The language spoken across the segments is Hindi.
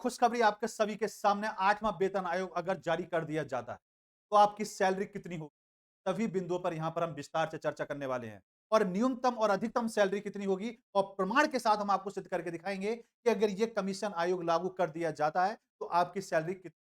खुशखबरी आपके सभी के सामने 8वां वेतन आयोग अगर जारी कर दिया जाता है, तो आपकी सैलरी कितनी होगी? सभी बिंदुओं पर यहां पर हम विस्तार से चर्चा करने वाले हैं। और न्यूनतम और अधिकतम सैलरी कितनी होगी और प्रमाण के साथ हम आपको सिद्ध करके दिखाएंगे कि अगर ये कमीशन आयोग लागू कर दिया जाता है, तो आपकी सैलरी कितनी।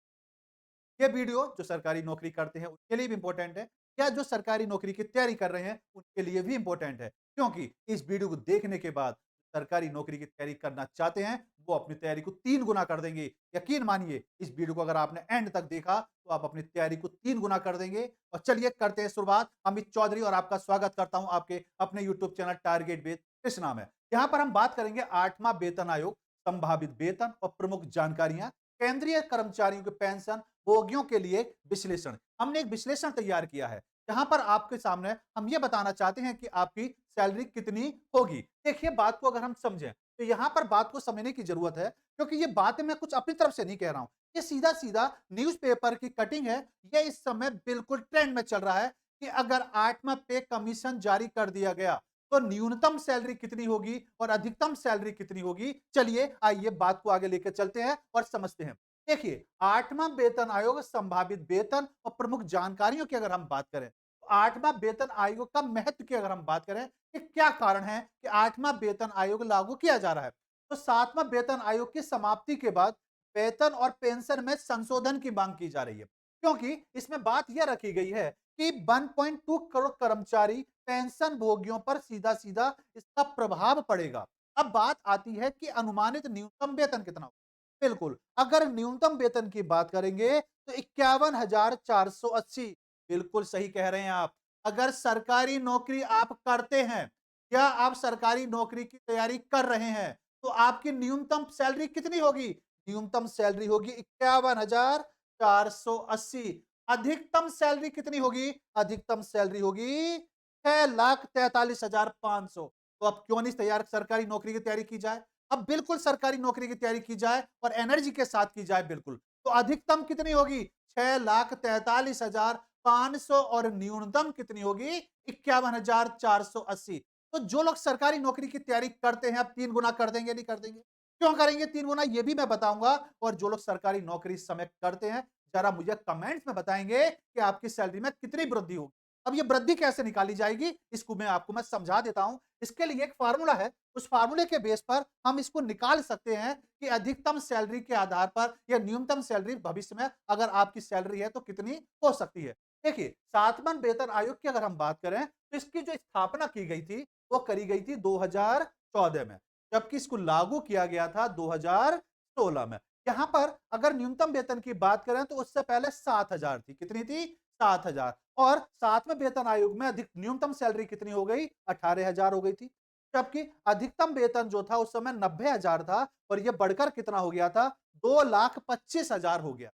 ये वीडियो जो सरकारी नौकरी करते हैं उनके लिए भी इंपॉर्टेंट है, या जो सरकारी नौकरी की तैयारी कर रहे हैं उनके लिए भी इंपॉर्टेंट है, क्योंकि इस वीडियो को देखने के बाद सरकारी नौकरी की तैयारी करना चाहते हैं वो अपनी तैयारी को 3 गुना कर देंगे। यकीन मानिए, इस वीडियो को अगर आपने एंड तक देखा तो आप अपनी तैयारी को 3 गुना कर देंगे। और चलिए करते हैं शुरुआत। अमित चौधरी और आपका स्वागत करता हूं आपके अपने यूट्यूब चैनल टारगेट बेस किस नाम है। यहाँ पर हम बात करेंगे 8वां वेतन आयोग, संभावित वेतन और प्रमुख जानकारियां, केंद्रीय कर्मचारियों के पेंशन भोगियों के लिए विश्लेषण। हमने एक विश्लेषण तैयार किया है जहां पर आपके सामने हम ये बताना चाहते हैं कि आपकी सैलरी कितनी होगी। देखिए, बात को अगर हम समझें तो यहां पर बात को समझने की जरूरत है, क्योंकि ये बातें मैं कुछ अपनी तरफ से नहीं कह रहा हूं। ये सीधा सीधा न्यूज़पेपर की कटिंग है। ये इस समय बिल्कुल ट्रेंड में चल रहा है कि अगर 8वां पे कमीशन जारी कर दिया गया तो न्यूनतम सैलरी कितनी होगी और अधिकतम सैलरी कितनी होगी। चलिए आइए बात को आगे लेकर चलते हैं और समझते हैं। देखिए, 8वां वेतन आयोग, संभावित वेतन और प्रमुख जानकारियों की अगर हम बात करें, तो 8वां वेतन आयोग का महत्व की अगर हम बात करें कि क्या कारण है कि 8वां वेतन आयोग लागू किया जा रहा है, तो 7वां वेतन आयोग की समाप्ति के बाद वेतन और पेंशन में संशोधन की मांग की जा रही है, क्योंकि इसमें बात यह रखी गई है कि 1.2 करोड़ कर्मचारी पेंशन भोगियों पर सीधा सीधा इसका प्रभाव पड़ेगा। अब बात आती है कि अनुमानित न्यूनतम वेतन कितना होगा। बिल्कुल, अगर न्यूनतम वेतन की बात करेंगे तो 51,480। बिल्कुल सही कह रहे हैं आप। अगर सरकारी नौकरी आप करते हैं या आप सरकारी नौकरी की तैयारी कर रहे हैं, तो आपकी न्यूनतम सैलरी कितनी होगी? न्यूनतम सैलरी होगी 51,480। अधिकतम सैलरी कितनी होगी? अधिकतम सैलरी होगी 6,43,500। तो अब क्यों नहीं तैयार सरकारी नौकरी की तैयारी की जाए? अब बिल्कुल सरकारी नौकरी की तैयारी की जाए और एनर्जी के साथ की जाए बिल्कुल। तो अधिकतम कितनी होगी? 6,43,500 और न्यूनतम कितनी होगी? 51,480। तो जो लोग सरकारी नौकरी की तैयारी करते हैं, अब 3 गुना कर देंगे, नहीं कर देंगे? क्यों करेंगे 3 गुना, ये भी मैं बताऊंगा। और जो लोग सरकारी नौकरी इस समय करते हैं, जरा मुझे कमेंट्स में बताएंगे कि आपकी सैलरी में कितनी वृद्धि होगी। अब ये वृद्धि कैसे निकाली जाएगी, इसको मैं समझा देता हूं। इसके लिए एक फार्मूला है, उस फार्मूले के बेस पर हम इसको निकाल सकते हैं कि अधिकतम सैलरी के आधार पर या न्यूनतम सैलरी भविष्य में अगर आपकी सैलरी है तो कितनी हो सकती है। देखिए, 7वां वेतन आयोग की अगर हम बात करें तो इसकी जो स्थापना की गई थी वो करी गई थी 2014 में, जबकि इसको लागू किया गया था 2016 में। यहां पर अगर न्यूनतम वेतन की बात करें तो उससे पहले 7,000 थी। कितनी थी? 7,000। और 7वें वेतन आयोग में अधिक न्यूनतम सैलरी कितनी हो गई? 18,000 हो गई थी। जबकि अधिकतम वेतन जो था उस समय 90,000 था और यह बढ़कर कितना हो गया था? 2,25,000 हो गया।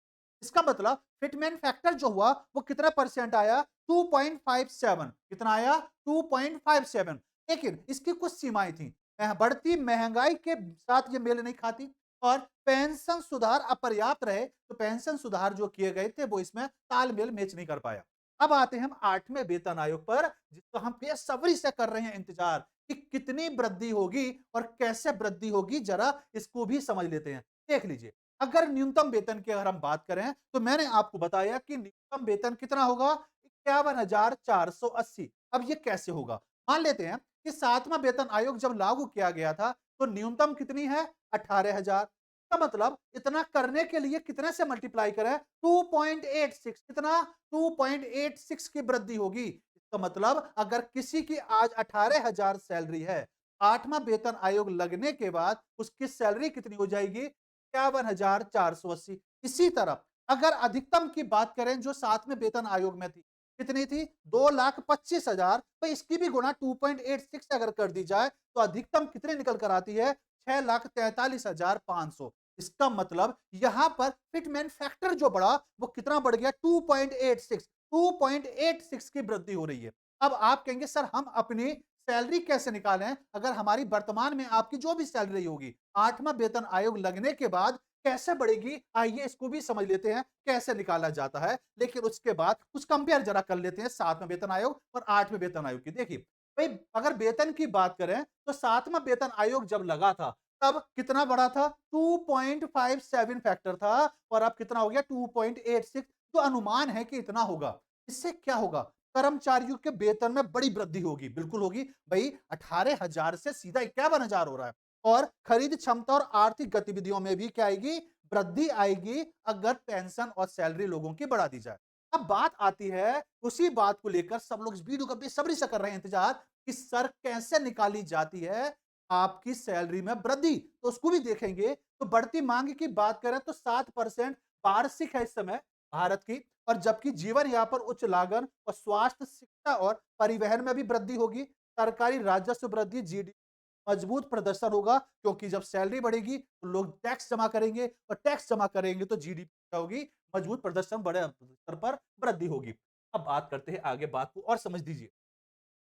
इसका मतलब फिटमेन फैक्टर जो हुआ वो कितना परसेंट आया? 2.57। कितना आया? 2.57। लेकिन इसकी कुछ सीमाएं थी। बढ़ती महंगाई के साथ ये मेल नहीं खाती और पेंशन सुधार अपर्याप्त रहे, तो पेंशन सुधार जो किए गए थे वो इसमें तालमेल मैच नहीं कर पाया। अब आते हैं हम 8वें वेतन आयोग पर, जिसको हम बेसब्री से कर रहे हैं इंतजार कि कितनी वृद्धि होगी और कैसे वृद्धि होगी, जरा इसको भी समझ लेते हैं। देख लीजिए, अगर न्यूनतम वेतन की अगर हम बात करें तो मैंने आपको बताया कि न्यूनतम वेतन कितना होगा? 51,480। अब ये कैसे होगा? मान लेते हैं कि 7वां वेतन आयोग जब लागू किया गया था तो न्यूनतम कितनी है? 18,000। का मतलब इतना करने के लिए कितने से मल्टीप्लाई करें? 2.86। कितना? 2.86 की वृद्धि होगी। इसका मतलब अगर किसी की आज 18,000 सैलरी है, 8वां वेतन आयोग लगने के बाद उसकी सैलरी कितनी हो जाएगी? 51,480। इसी तरह अगर अधिकतम की बात करें जो 7वें वेतन आयोग में थी, कितनी थी? 2,25,000। तो इसकी भी गुणा 2.86 अगर कर दी जाए तो अधिकतम कितने निकल कर आती है? 6,43,500। इसका मतलब यहां पर फिटमेन फैक्टर जो बढ़ा वो कितना बढ़ गया? 2.86। 2.86 की वृद्धि हो रही है। अब आप कहेंगे सर हम अपनी सैलरी कैसे निकालें अगर हमारी वर्तमान में आपकी जो भी सैलरी होगी 8वां वेतन आयोग लगने के बाद कैसे बढ़ेगी? आइए इसको भी समझ लेते हैं कैसे निकाला जाता है। लेकिन उसके बाद कुछ कंपेयर जरा कर लेते हैं 7वें वेतन आयोग और 8वें वेतन आयोग की। देखिए भाई, अगर वेतन की बात करें तो 7वां वेतन आयोग जब लगा था तब कितना बढ़ा था? 2.57 फैक्टर था और अब कितना हो गया? 2.86। तो अनुमान है कि इतना होगा। इससे क्या होगा? कर्मचारियों के वेतन में बड़ी वृद्धि होगी, बिल्कुल होगी। भई 18,000 से सीधा 51,000 हो रहा है और खरीद क्षमता और आर्थिक गतिविधियों में भी क्या आएगी? वृद्धि आएगी अगर पेंशन और सैलरी लोगों की बढ़ा दी जाए। अब बात आती है, उसी बात को लेकर सब लोग इस वीडियो का बेसब्री से कर रहे हैं इंतजार कि सर कैसे निकाली जाती है आपकी सैलरी में वृद्धि? तो उसको भी देखेंगे। तो बढ़ती मांग की बात करें तो 7% वार्षिक है इस समय भारत की, और जबकि जीवन यापन, उच्च लागत और स्वास्थ्य, शिक्षा और परिवहन में भी वृद्धि होगी। सरकारी राजस्व वृद्धि, जीडीपी मजबूत प्रदर्शन होगा, क्योंकि जब सैलरी बढ़ेगी तो लोग टैक्स जमा करेंगे और टैक्स जमा करेंगे तो जीडीपी क्या होगी? मजबूत प्रदर्शन, बड़े स्तर पर वृद्धि होगी। अब बात करते हैं आगे, बात को और समझ लीजिए।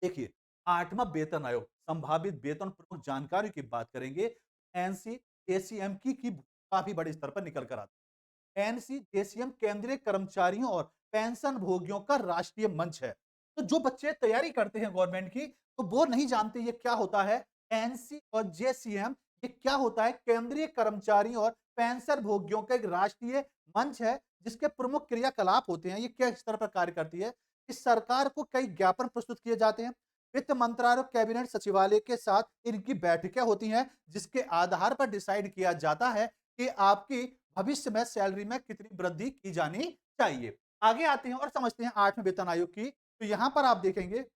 देखिए, 8वां वेतन आयोग संभावित वेतन प्रमुख जानकारी की बात करेंगे। एनसी एसीएम की काफी बड़े स्तर पर निकल कर आता है। एनसीजेसीएम केंद्रीय कर्मचारियों और पेंशन भोगियों का राष्ट्रीय मंच है। तो जो बच्चे तैयारी करते हैं गवर्नमेंट की, तो वो नहीं जानते ये क्या होता है। एनसी और जेसीएम ये क्या होता है? केंद्रीय कर्मचारियों और पेंशन भोगियों का एक राष्ट्रीय मंच है, जिसके प्रमुख क्रियाकलाप होते हैं। ये किस स्तर पर कार्य करती है? इस सरकार को कई ज्ञापन प्रस्तुत किए जाते हैं। वित्त मंत्रालय और कैबिनेट सचिवालय के साथ इनकी बैठकें होती हैं, जिसके आधार पर डिसाइड किया जाता है कि आपकी भविष्य में सैलरी में कितनी वृद्धि की जानी चाहिए। आगे आते हैं और समझते हैं 8वें वेतन आयोग की। तो यहां पर आप देखेंगे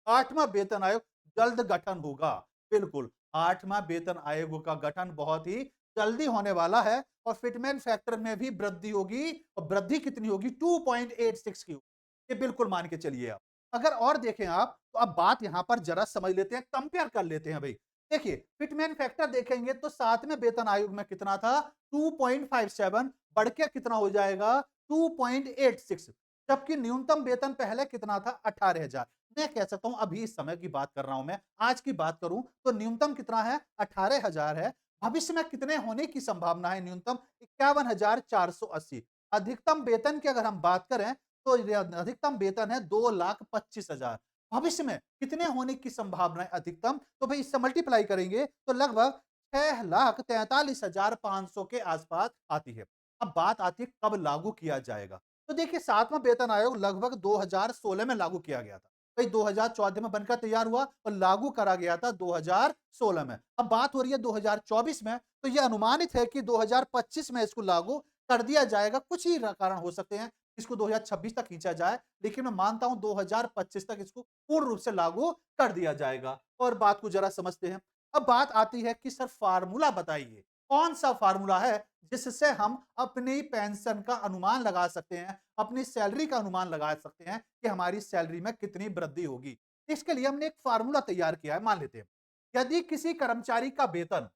8वां वेतन आयोग जल्द गठन होगा। बिल्कुल, 8वां वेतन आयोग का गठन बहुत ही जल्दी होने वाला है और फिटमेंट फैक्टर में भी वृद्धि होगी। और वृद्धि कितनी होगी? 2.86 की। ये बिल्कुल मान के चलिए आप। अगर और देखें आप, तो अब बात यहां पर जरा समझ लेते हैं, कंपेयर कर लेते हैं भाई। देखिए, फिटमेंट फैक्टर देखेंगे तो 7वें वेतन आयोग में कितना था? 2.57 बढ़ के कितना हो जाएगा? 2.86। जबकि न्यूनतम वेतन पहले कितना था? 18,000। मैं कह सकता हूं, अभी इस समय की बात कर रहा हूं, मैं आज की बात करूं तो न्यूनतम कितना है? 18,000 है। भविष्य में कितने होने की संभावना है? न्यूनतम 51,480। अधिकतम वेतन की अगर हम बात करें तो अधिकतम वेतन है 2,25,000। भविष्य में कितने होने की संभावना है अधिकतम? तो भाई इससे मल्टीप्लाई करेंगे तो लगभग 6,43,500 के आसपास आती है। अब बात आती है कब लागू किया जाएगा। तो देखिए, 7वां वेतन आयोग लगभग 2016 में लागू किया गया था। भाई 2014 में बनकर तैयार हुआ और लागू करा गया था 2016 में। अब बात हो रही है 2024 में, तो यह अनुमानित है कि 2025 में इसको लागू कर दिया जाएगा। कुछ ही कारण हो सकते हैं इसको 2026 तक खींचा जाए, लेकिन मैं मानता हूं 2025 तक इसको पूर्ण रूप से लागू कर दिया जाएगा। और बात को जरा समझते हैं। अब बात आती है कि सर फार्मूला बताइए, कौन सा फार्मूला है जिससे हम अपनी पेंशन का अनुमान लगा सकते हैं, अपनी सैलरी का अनुमान लगा सकते हैं कि हमारी सैलरी में कितनी वृद्धि होगी। इसके लिए हमने एक फार्मूला तैयार किया है। मान लेते हैं, यदि किसी कर्मचारी का वेतन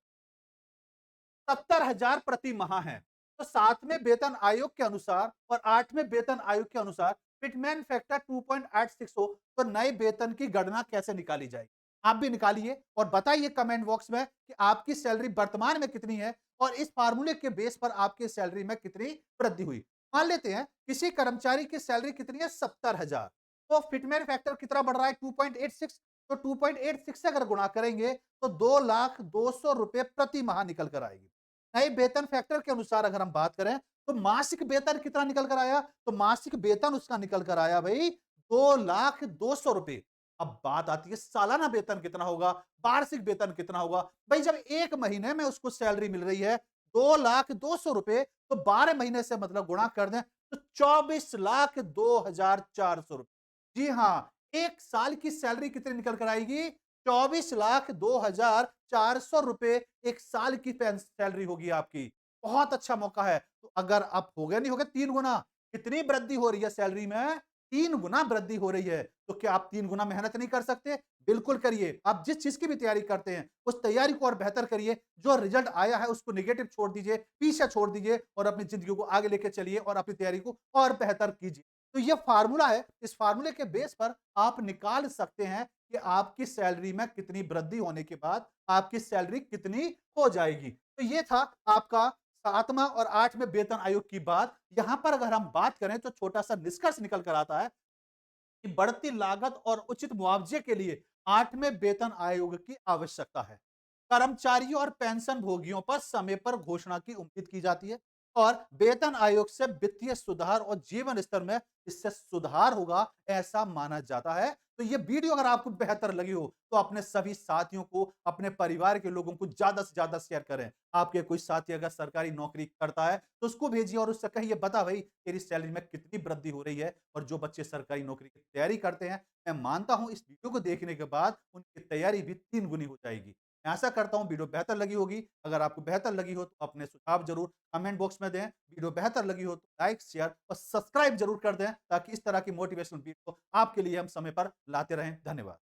70,000 प्रति माह है, तो 7वें वेतन आयोग के अनुसार और 8वें वेतन आयोग के अनुसार फिटमेंट फैक्टर 2.86 हो, तो नए वेतन की गणना कैसे निकाली जाएगी? आप भी निकालिए और बताइए कमेंट बॉक्स में कि आपकी सैलरी वर्तमान में कितनी है और इस फार्मूले के बेस पर आपकी सैलरी में कितनी वृद्धि हुई। मान लेते हैं किसी कर्मचारी की सैलरी कितनी है? 70,000। तो फिटमेंट फैक्टर कितना बढ़ रहा है? 2.86। तो 2.86 से अगर गुणा करेंगे तो 2,02,000 प्रति माह निकल कर आएगी। नए वेतन फैक्टर के अनुसार अगर हम बात करें तो मासिक वेतन कितना निकल कर आया? तो मासिक वेतन उसका निकल कर आया भाई 2,02,000। अब बात आती है सालाना वेतन कितना होगा, वार्षिक वेतन कितना होगा। भाई जब एक महीने में उसको सैलरी मिल रही है 2,02,000, तो 12 महीने से मतलब गुणा कर दें तो 24,02,400। जी हाँ, एक साल की सैलरी कितनी निकल कर आएगी? 24,02,400 एक साल की सैलरी होगी आपकी। बहुत अच्छा मौका है। तो अगर आप हो गया, नहीं हो गया 3 गुना, कितनी वृद्धि हो रही है सैलरी में? 3 गुना वृद्धि हो रही है। तो क्या आप 3 गुना मेहनत नहीं कर सकते? बिल्कुल करिए। आप जिस चीज़ की भी तैयारी करते हैं, उस तैयारी को और बेहतर करिए। जो रिजल्ट आया है उसको नेगेटिव छोड़ दीजिए, पीछे छोड़ दीजिए और अपनी ज़िंदगी को आगे लेके चलिए और अपनी तैयारी को और बेहतर कीजिए। तो ये फ़ॉर्मूला है, इस फ़ॉर्मूले के बेस पर आप निकाल सकते हैं कि आपकी सैलरी में कितनी वृद्धि होने के बाद आपकी सैलरी कितनी हो जाएगी। तो ये था आपका 7वां और 8वें वेतन आयोग की बात। यहां पर अगर हम बात करें तो छोटा सा निष्कर्ष निकल कर आता है कि बढ़ती लागत और उचित मुआवजे के लिए 8वें वेतन आयोग की आवश्यकता है। कर्मचारियों और पेंशन भोगियों पर समय पर घोषणा की उम्मीद की जाती है और वेतन आयोग से वित्तीय सुधार और जीवन स्तर में इससे सुधार होगा ऐसा माना जाता है। तो ये वीडियो अगर आपको बेहतर लगी हो तो अपने सभी साथियों को, अपने परिवार के लोगों को ज्यादा से ज्यादा शेयर करें। आपके कोई साथी अगर सरकारी नौकरी करता है तो उसको भेजिए और उससे कहिए, बता भाई तेरी सैलरी में कितनी वृद्धि हो रही है। और जो बच्चे सरकारी नौकरी की तैयारी करते हैं, मैं मानता हूं इस वीडियो को देखने के बाद उनकी तैयारी भी 3 गुनी हो जाएगी। मैं आशा करता हूँ वीडियो बेहतर लगी होगी। अगर आपको बेहतर लगी हो तो अपने सुझाव ज़रूर कमेंट बॉक्स में दें। वीडियो बेहतर लगी हो तो लाइक, शेयर और सब्सक्राइब ज़रूर कर दें ताकि इस तरह की मोटिवेशनल वीडियो आपके लिए हम समय पर लाते रहें। धन्यवाद।